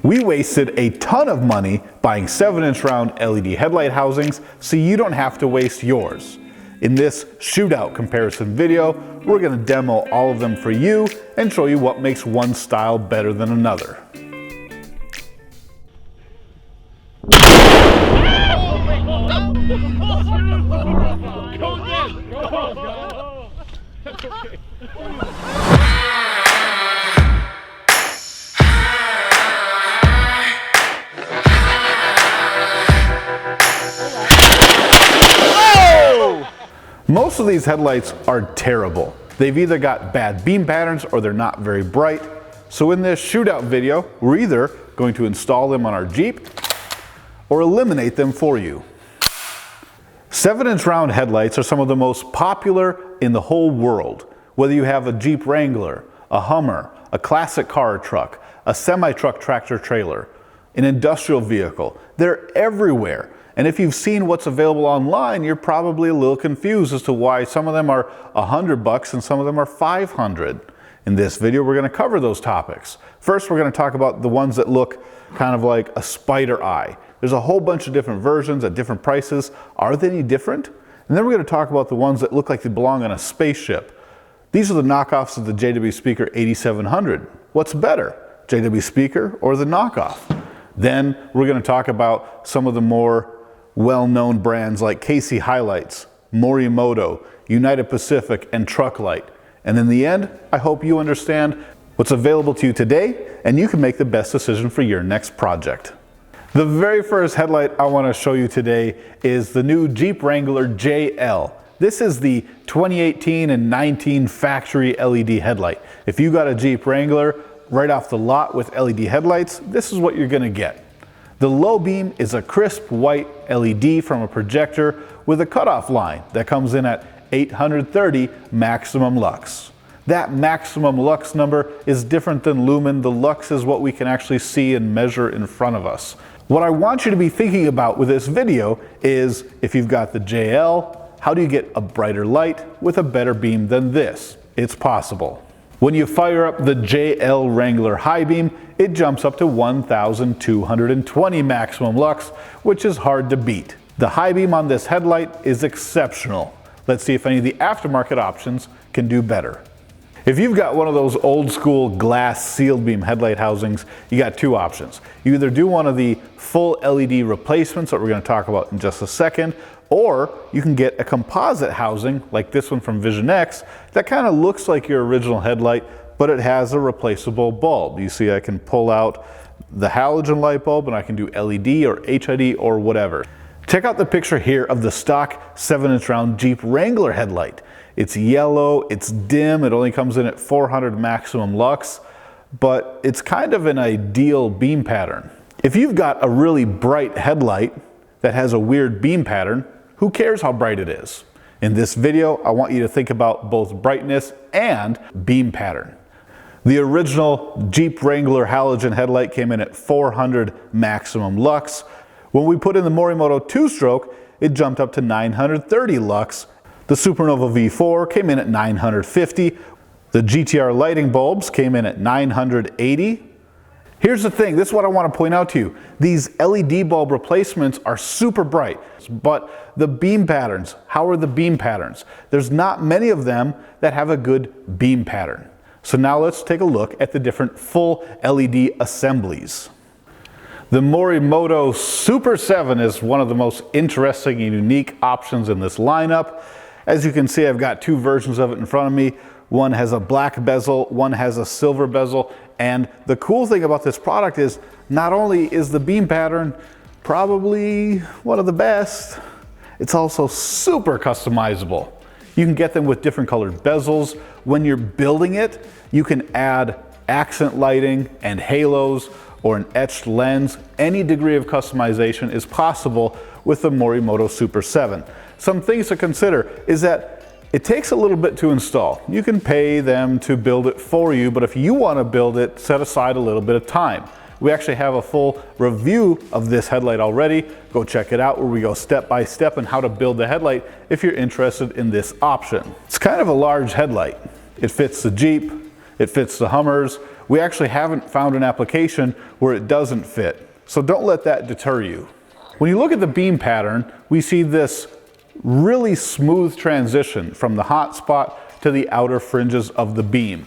We wasted a ton of money buying 7-inch round LED headlight housings, so you don't have to waste yours. In this shootout comparison video, we're going to demo all of them for you and show you what makes one style better than another. Most of these headlights are terrible. They've either got bad beam patterns or they're not very bright. So in this shootout video, we're either going to install them on our Jeep or eliminate them for you. 7-inch round headlights are some of the most popular in the whole world. Whether you have a Jeep Wrangler, a Hummer, a classic car or truck, a semi-truck tractor trailer, an industrial vehicle, they're everywhere. And if you've seen what's available online, you're probably a little confused as to why some of them are $100 and some of them are $500. In this video, we're going to cover those topics. First, we're going to talk about the ones that look kind of like a spider eye. There's a whole bunch of different versions at different prices. Are they any different? And then we're going to talk about the ones that look like they belong on a spaceship. These are the knockoffs of the JW Speaker 8700. What's better, JW Speaker or the knockoff? Then we're going to talk about some of the more well-known brands like KC Highlights, Morimoto, United Pacific, and Trucklight. And in the end, I hope you understand what's available to you today and you can make the best decision for your next project. The very first headlight I want to show you today is the new Jeep Wrangler JL. This is the 2018 and 19 factory LED headlight. If you got a Jeep Wrangler right off the lot with LED headlights, this is what you're going to get. The low beam is a crisp white LED from a projector with a cutoff line that comes in at 830 maximum lux. That maximum lux number is different than lumen. The lux is what we can actually see and measure in front of us. What I want you to be thinking about with this video is if you've got the JL, how do you get a brighter light with a better beam than this? It's possible. When you fire up the JL Wrangler high beam, it jumps up to 1220 maximum lux, which is hard to beat. The high beam on this headlight is exceptional. Let's see if any of the aftermarket options can do better. If you've got one of those old school glass sealed beam headlight housings, you got two options. You either do one of the full LED replacements that we're going to talk about in just a second, or you can get a composite housing like this one from Vision X that kind of looks like your original headlight, but it has a replaceable bulb. You see I can pull out the halogen light bulb and I can do LED or HID or whatever. Check out the picture here of the stock 7-inch round Jeep Wrangler headlight. It's yellow, it's dim, it only comes in at 400 maximum lux, but it's kind of an ideal beam pattern. If you've got a really bright headlight that has a weird beam pattern, who cares how bright it is? In this video, I want you to think about both brightness and beam pattern. The original Jeep Wrangler halogen headlight came in at 400 maximum lux. When we put in the Morimoto 2-stroke, it jumped up to 930 lux. The Supernova V4 came in at 950. The GTR lighting bulbs came in at 980. Here's the thing, this is what I want to point out to you. These LED bulb replacements are super bright, but the beam patterns, how are the beam patterns? There's not many of them that have a good beam pattern. So now let's take a look at the different full LED assemblies. The Morimoto Super 7 is one of the most interesting and unique options in this lineup. As you can see, I've got two versions of it in front of me. One has a black bezel, one has a silver bezel. And the cool thing about this product is not only is the beam pattern probably one of the best, it's also super customizable. You can get them with different colored bezels. When you're building it, you can add accent lighting and halos or an etched lens. Any degree of customization is possible with the Morimoto Super 7. Some things to consider is that it takes a little bit to install. You can pay them to build it for you, but if you want to build it, set aside a little bit of time. We actually have a full review of this headlight already. Go check it out where we go step by step on how to build the headlight if you're interested in this option. It's kind of a large headlight. It fits the Jeep, it fits the Hummers. we actually haven't found an application where it doesn't fit. So don't let that deter you. When you look at the beam pattern, we see this really smooth transition from the hot spot to the outer fringes of the beam.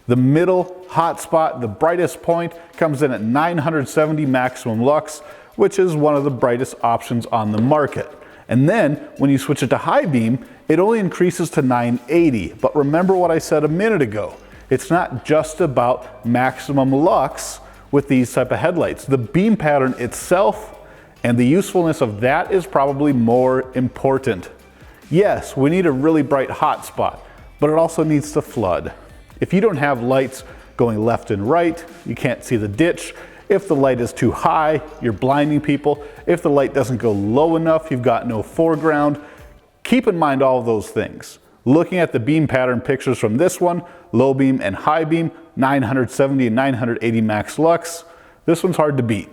The middle hot spot, the brightest point, comes in at 970 maximum lux, which is one of the brightest options on the market. And then when you switch it to high beam, it only increases to 980. But remember what I said a minute ago. It's not just about maximum lux with these type of headlights. The beam pattern itself and the usefulness of that is probably more important. Yes, we need a really bright hot spot, but it also needs to flood. If you don't have lights going left and right, you can't see the ditch. If the light is too high, you're blinding people. If the light doesn't go low enough, you've got no foreground. Keep in mind all of those things. Looking at the beam pattern pictures from this one, low beam and high beam, 970 and 980 max lux, this one's hard to beat.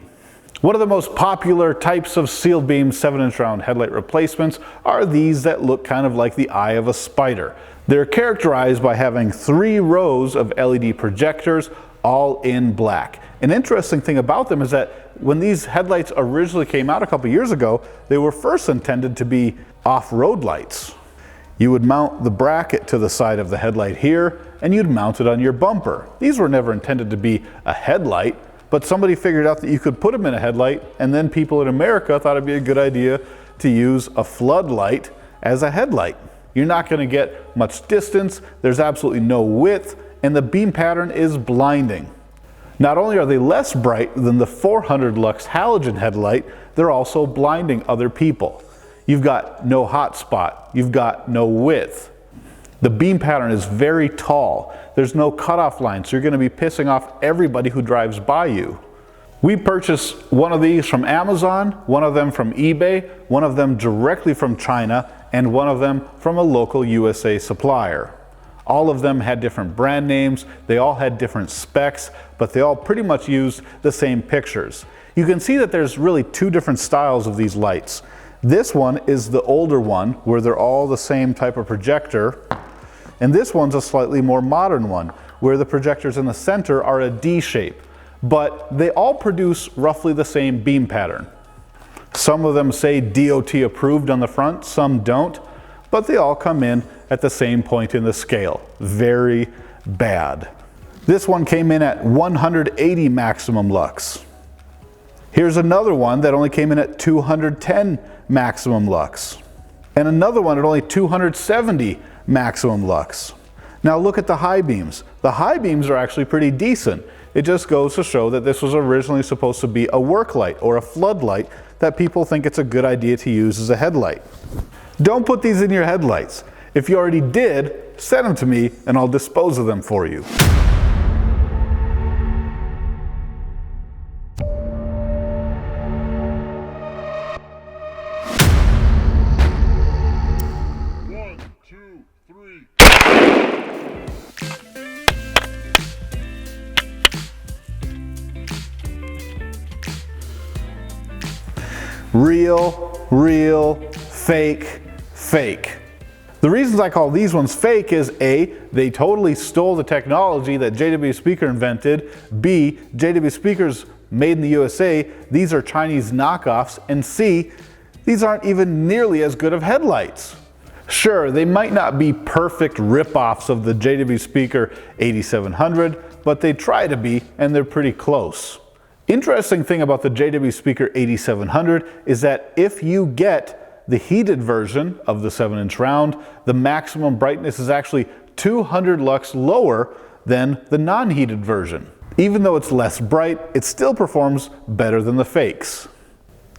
One of the most popular types of sealed beam 7-inch round headlight replacements are these that look kind of like the eye of a spider. They're characterized by having 3 rows of LED projectors, all in black. An interesting thing about them is that when these headlights originally came out a couple years ago, they were first intended to be off-road lights. You would mount the bracket to the side of the headlight here, and you'd mount it on your bumper. These were never intended to be a headlight, but somebody figured out that you could put them in a headlight, and then people in America thought it'd be a good idea to use a floodlight as a headlight. You're not going to get much distance, there's absolutely no width, and the beam pattern is blinding. Not only are they less bright than the 400 lux halogen headlight, they're also blinding other people. You've got no hot spot, you've got no width. The beam pattern is very tall. There's no cutoff line, so you're going to be pissing off everybody who drives by you. We purchased one of these from Amazon, one of them from eBay, one of them directly from China, and one of them from a local USA supplier. All of them had different brand names, they all had different specs, but they all pretty much used the same pictures. You can see that there's really 2 different styles of these lights. This one is the older one, where they're all the same type of projector, and this one's a slightly more modern one, where the projectors in the center are a D shape, but they all produce roughly the same beam pattern. Some of them say DOT approved on the front, some don't, but they all come in at the same point in the scale. Very bad. This one came in at 180 maximum lux. Here's another one that only came in at 210 maximum lux. And another one at only 270 maximum lux. Now look at the high beams. The high beams are actually pretty decent. It just goes to show that this was originally supposed to be a work light or a floodlight that people think it's a good idea to use as a headlight. Don't put these in your headlights. If you already did, send them to me and I'll dispose of them for you. Real, fake, fake. The reasons I call these ones fake is A, they totally stole the technology that JW Speaker invented. B, JW Speaker's made in the USA, these are Chinese knockoffs. And C, these aren't even nearly as good of headlights. Sure, they might not be perfect rip-offs of the JW Speaker 8700, but they try to be, and they're pretty close. Interesting thing about the JW Speaker 8700 is that if you get the heated version of the 7-inch round, the maximum brightness is actually 200 lux lower than the non-heated version. Even though it's less bright, it still performs better than the fakes.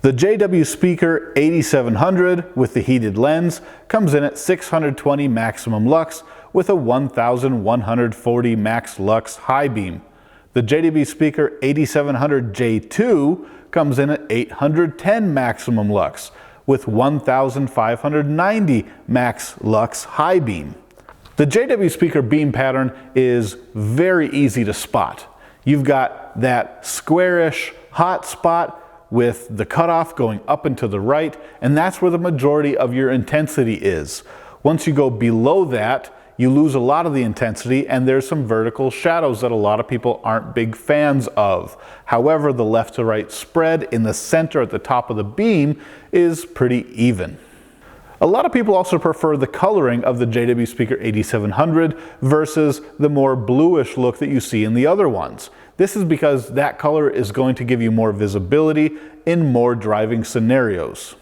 The JW Speaker 8700 with the heated lens comes in at 620 maximum lux with a 1140 max lux high beam. The JW Speaker 8700 J2 comes in at 810 maximum lux with 1590 max lux high beam. The JW Speaker beam pattern is very easy to spot. You've got that squarish hot spot with the cutoff going up and to the right, and that's where the majority of your intensity is. Once you go below that, you lose a lot of the intensity, and there's some vertical shadows that a lot of people aren't big fans of. However, the left to right spread in the center at the top of the beam is pretty even. A lot of people also prefer the coloring of the JW Speaker 8700 versus the more bluish look that you see in the other ones. This is because that color is going to give you more visibility in more driving scenarios.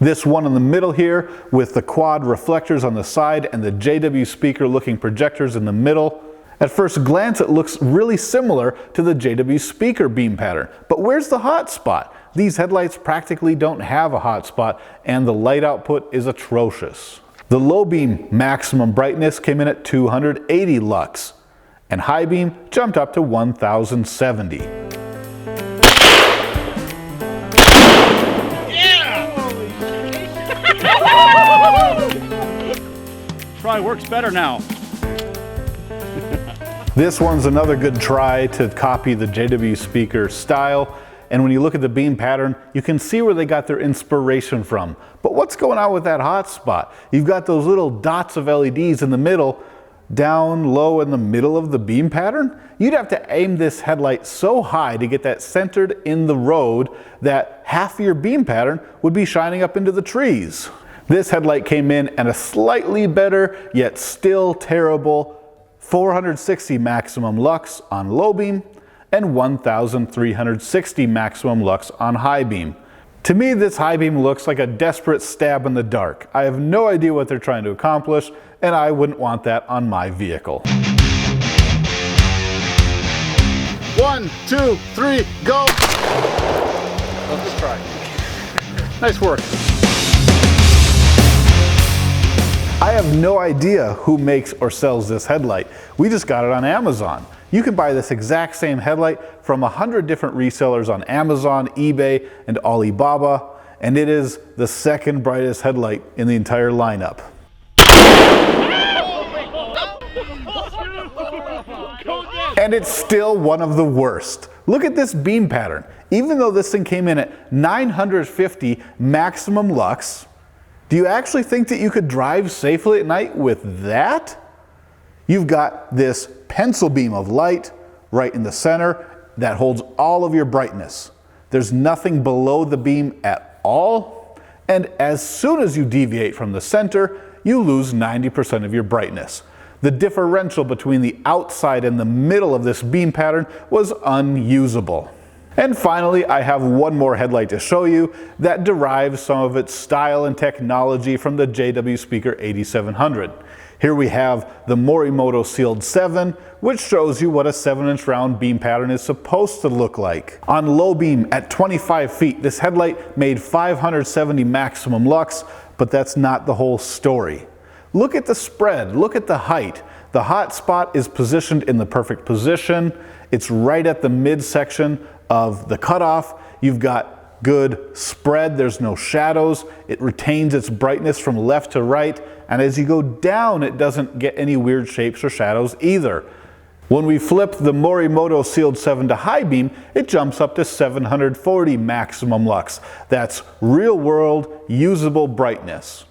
This one in the middle here with the quad reflectors on the side and the JW speaker looking projectors in the middle. At first glance it looks really similar to the JW speaker beam pattern, but where's the hotspot? These headlights practically don't have a hotspot and the light output is atrocious. The low beam maximum brightness came in at 280 lux and high beam jumped up to 1070. Probably works better now. This one's another good try to copy the JW speaker style, and when you look at the beam pattern you can see where they got their inspiration from. But what's going on with that hotspot? You've got those little dots of LEDs in the middle, down low in the middle of the beam pattern. You'd have to aim this headlight so high to get that centered in the road that half of your beam pattern would be shining up into the trees. This headlight came in at a slightly better, yet still terrible 460 maximum lux on low beam and 1360 maximum lux on high beam. To me, this high beam looks like a desperate stab in the dark. I have no idea what they're trying to accomplish, and I wouldn't want that on my vehicle. 1, 2, 3, go! Let's try. Nice work. I have no idea who makes or sells this headlight. We just got it on Amazon. You can buy this exact same headlight from 100 different resellers on Amazon, eBay, and Alibaba, and it is the second brightest headlight in the entire lineup. And it's still one of the worst. Look at this beam pattern. Even though this thing came in at 950 maximum lux, do you actually think that you could drive safely at night with that? You've got this pencil beam of light right in the center that holds all of your brightness. There's nothing below the beam at all, and as soon as you deviate from the center, you lose 90% of your brightness. The differential between the outside and the middle of this beam pattern was unusable. And finally, I have one more headlight to show you that derives some of its style and technology from the JW Speaker 8700. Here we have the Morimoto Sealed 7, which shows you what a 7-inch round beam pattern is supposed to look like. On low beam at 25 feet, this headlight made 570 maximum lux, but that's not the whole story. Look at the spread, look at the height. The hot spot is positioned in the perfect position. It's right at the midsection of the cutoff. You've got good spread, there's no shadows, it retains its brightness from left to right, and as you go down it doesn't get any weird shapes or shadows either. When we flip the Morimoto Sealed 7 to high beam, it jumps up to 740 maximum lux. That's real world usable brightness.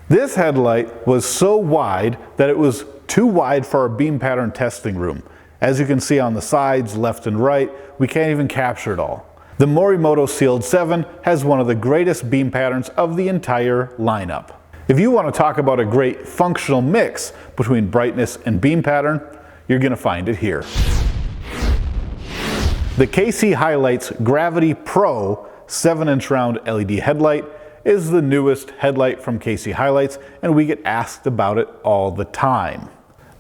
This headlight was so wide that it was too wide for our beam pattern testing room. As you can see on the sides, left and right, we can't even capture it all. The Morimoto Sealed 7 has one of the greatest beam patterns of the entire lineup. If you want to talk about a great functional mix between brightness and beam pattern, you're going to find it here. The KC Highlights Gravity Pro 7-inch round LED headlight is the newest headlight from KC Highlights, and we get asked about it all the time.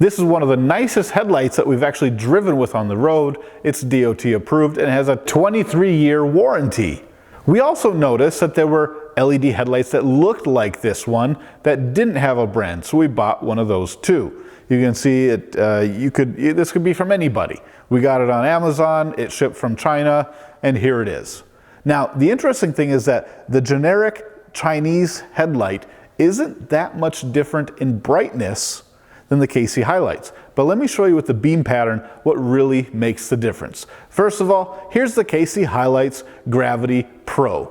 This is one of the nicest headlights that we've actually driven with on the road. It's DOT approved and has a 23-year warranty. We also noticed that there were LED headlights that looked like this one that didn't have a brand, so we bought one of those too. You can see it, this could be from anybody. We got it on Amazon, it shipped from China, and here it is. Now, the interesting thing is that the generic Chinese headlight isn't that much different in brightness than the KC Highlights. But let me show you with the beam pattern what really makes the difference. First of all, here's the KC Highlights Gravity Pro.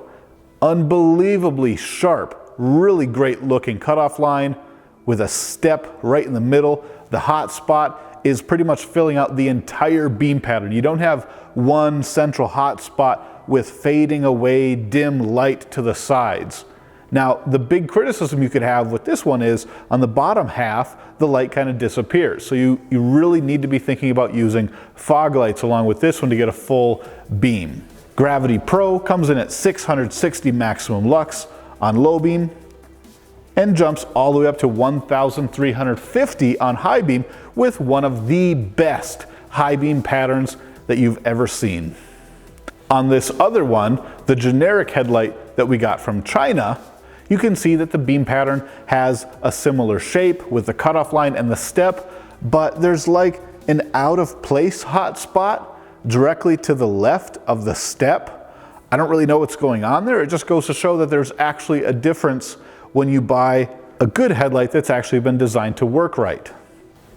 Unbelievably sharp, really great looking cutoff line with a step right in the middle. The hotspot is pretty much filling out the entire beam pattern. You don't have one central hotspot with fading away dim light to the sides. Now, the big criticism you could have with this one is on the bottom half, the light kind of disappears. So you really need to be thinking about using fog lights along with this one to get a full beam. Gravity Pro comes in at 660 maximum lux on low beam and jumps all the way up to 1,350 on high beam with one of the best high beam patterns that you've ever seen. On this other one, the generic headlight that we got from China, you can see that the beam pattern has a similar shape with the cutoff line and the step, but there's like an out of place hot spot directly to the left of the step. I don't really know what's going on there. It just goes to show that there's actually a difference when you buy a good headlight that's actually been designed to work right.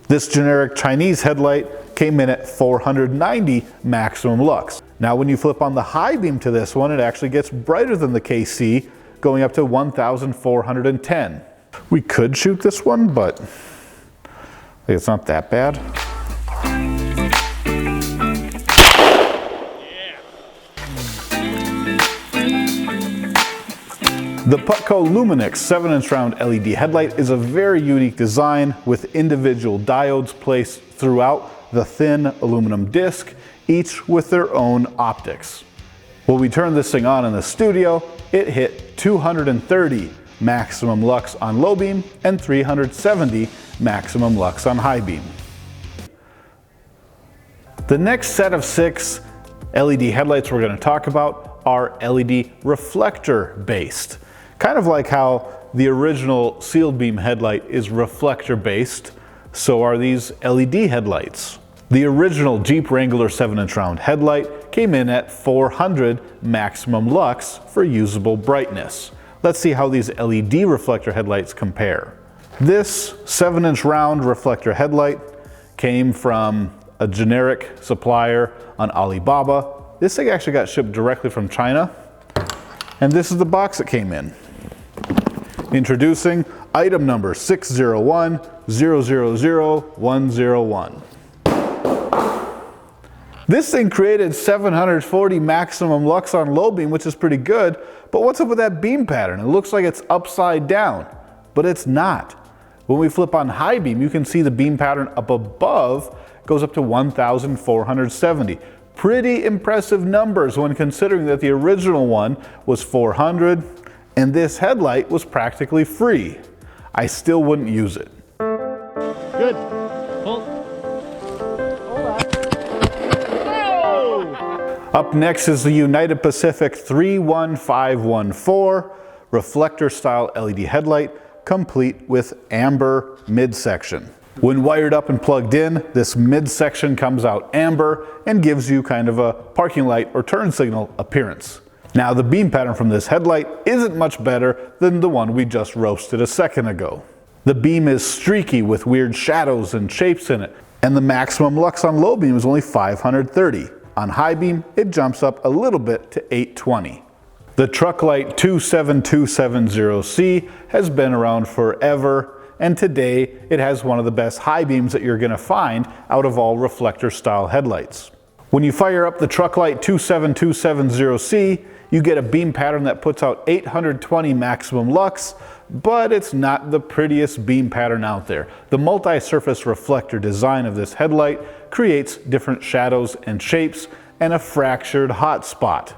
This generic Chinese headlight came in at 490 maximum lux. Now when you flip on the high beam to this one, it actually gets brighter than the KC, going up to 1,410. We could shoot this one, but it's not that bad. The Putco Luminix 7-inch round LED headlight is a very unique design with individual diodes placed throughout the thin aluminum disc, each with their own optics. When we turned this thing on in the studio, it hit 230 maximum lux on low beam and 370 maximum lux on high beam. The next set of 6 LED headlights we're going to talk about are LED reflector based. Kind of like how the original sealed beam headlight is reflector based, so are these LED headlights. The original Jeep Wrangler 7-inch round headlight came in at 400 maximum lux for usable brightness. Let's see how these LED reflector headlights compare. This 7-inch round reflector headlight came from a generic supplier on Alibaba. This thing actually got shipped directly from China, and this is the box it came in. Introducing item number 601000101. This thing created 740 maximum lux on low beam, which is pretty good, but what's up with that beam pattern? It looks like it's upside down, but it's not. When we flip on high beam, you can see the beam pattern up above goes up to 1,470. Pretty impressive numbers when considering that the original one was 400 and this headlight was practically free. I still wouldn't use it. Good. Hold. Up next is the United Pacific 31514 reflector style LED headlight, complete with amber midsection. When wired up and plugged in, this midsection comes out amber and gives you kind of a parking light or turn signal appearance. Now the beam pattern from this headlight isn't much better than the one we just roasted a second ago. The beam is streaky with weird shadows and shapes in it, and the maximum lux on low beam is only 530. On high beam, it jumps up a little bit to 820. The Trucklight 27270C has been around forever, and today it has one of the best high beams that you're going to find out of all reflector style headlights. When you fire up the Trucklight 27270C, you get a beam pattern that puts out 820 maximum lux, but it's not the prettiest beam pattern out there. The multi-surface reflector design of this headlight creates different shadows and shapes and a fractured hot spot.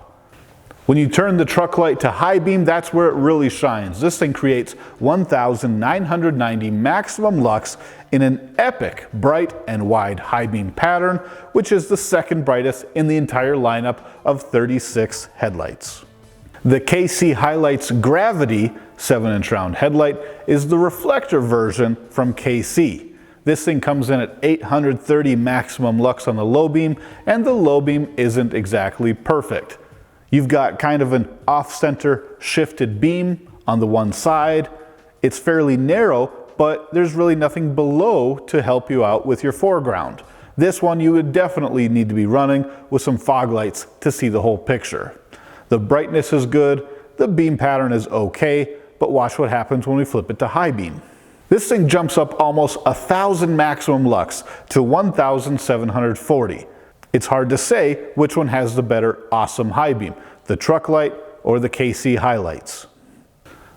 When you turn the Trucklight to high beam, that's where it really shines. This thing creates 1,990 maximum lux in an epic bright and wide high beam pattern, which is the second brightest in the entire lineup of 36 headlights. The KC Highlights Gravity 7-inch round headlight is the reflector version from KC. This thing comes in at 830 maximum lux on the low beam, and the low beam isn't exactly perfect. You've got kind of an off-center shifted beam on the one side. It's fairly narrow, but there's really nothing below to help you out with your foreground. This one you would definitely need to be running with some fog lights to see the whole picture. The brightness is good, the beam pattern is okay, but watch what happens when we flip it to high beam. This thing jumps up almost 1,000 maximum lux to 1,740. It's hard to say which one has the better awesome high beam, the truck light or the KC highlights.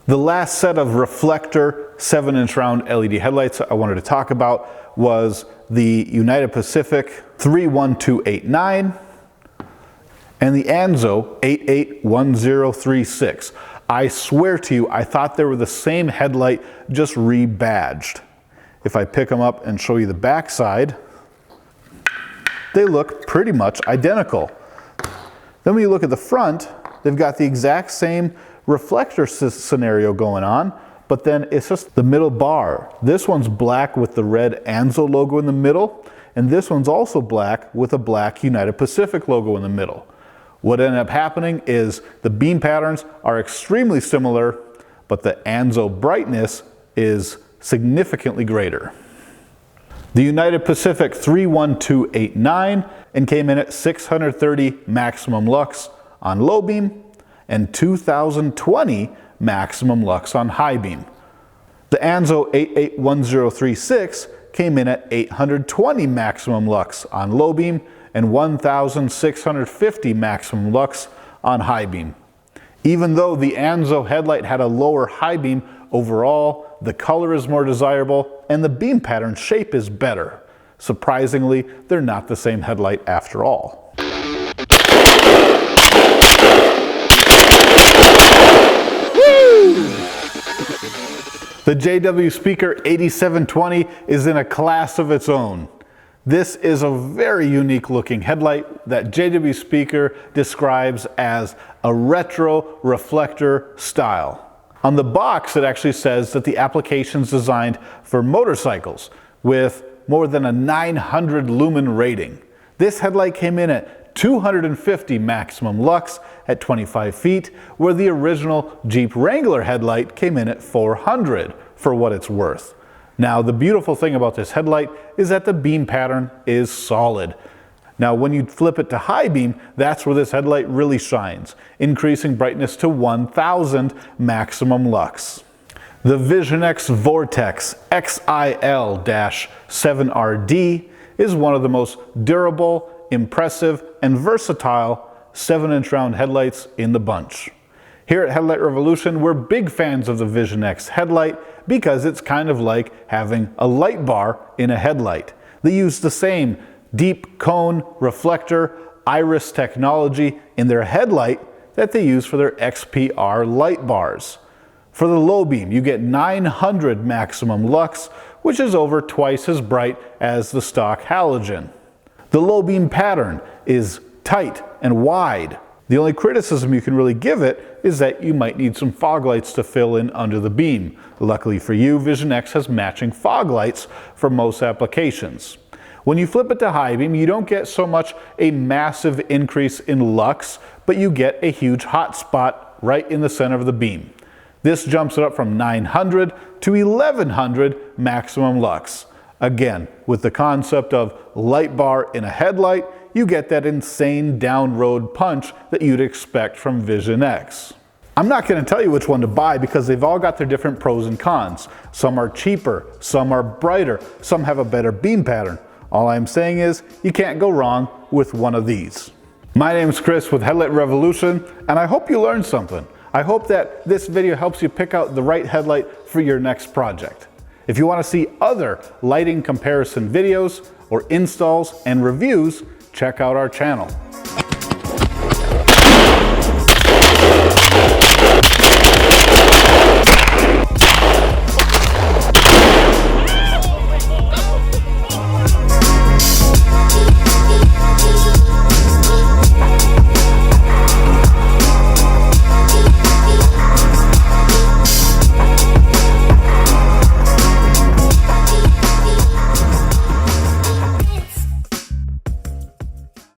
The last set of Reflector 7-inch round LED headlights I wanted to talk about was the United Pacific 31289 and the Anzo 881036. I swear to you, I thought they were the same headlight, just rebadged. If I pick them up and show you the back side, they look pretty much identical. Then when you look at the front, they've got the exact same reflector scenario going on, but then it's just the middle bar. This one's black with the red Anzo logo in the middle, and this one's also black with a black United Pacific logo in the middle. What ended up happening is the beam patterns are extremely similar, but the Anzo brightness is significantly greater. The United Pacific 31289 and came in at 630 maximum lux on low beam and 2020 maximum lux on high beam. The Anzo 881036 came in at 820 maximum lux on low beam and 1,650 maximum lux on high beam. Even though the Anzo headlight had a lower high beam, overall the color is more desirable and the beam pattern shape is better. Surprisingly, they're not the same headlight after all. The JW Speaker 8720 is in a class of its own. This is a very unique looking headlight that JW Speaker describes as a retro reflector style. On the box, it actually says that the application is designed for motorcycles with more than a 900 lumen rating. This headlight came in at 250 maximum lux at 25 feet, where the original Jeep Wrangler headlight came in at 400 for what it's worth. Now, the beautiful thing about this headlight is that the beam pattern is solid. Now, when you flip it to high beam, that's where this headlight really shines, increasing brightness to 1,000 maximum lux. The Vision X Vortex XIL-7RD is one of the most durable, impressive, and versatile 7-inch round headlights in the bunch. Here at Headlight Revolution, we're big fans of the Vision X headlight because it's kind of like having a light bar in a headlight. They use the same deep cone reflector iris technology in their headlight that they use for their XPR light bars. For the low beam, you get 900 maximum lux, which is over twice as bright as the stock halogen. The low beam pattern is tight and wide. The only criticism you can really give it is that you might need some fog lights to fill in under the beam. Luckily for you, Vision X has matching fog lights for most applications. When you flip it to high beam, you don't get so much a massive increase in lux, but you get a huge hot spot right in the center of the beam. This jumps it up from 900 to 1100 maximum lux. Again, with the concept of light bar in a headlight, you get that insane down road punch that you'd expect from Vision X. I'm not going to tell you which one to buy because they've all got their different pros and cons. Some are cheaper, some are brighter, some have a better beam pattern. All I'm saying is you can't go wrong with one of these. My name's Chris with Headlight Revolution, and I hope you learned something. I hope that this video helps you pick out the right headlight for your next project. If you want to see other lighting comparison videos or installs and reviews, check out our channel.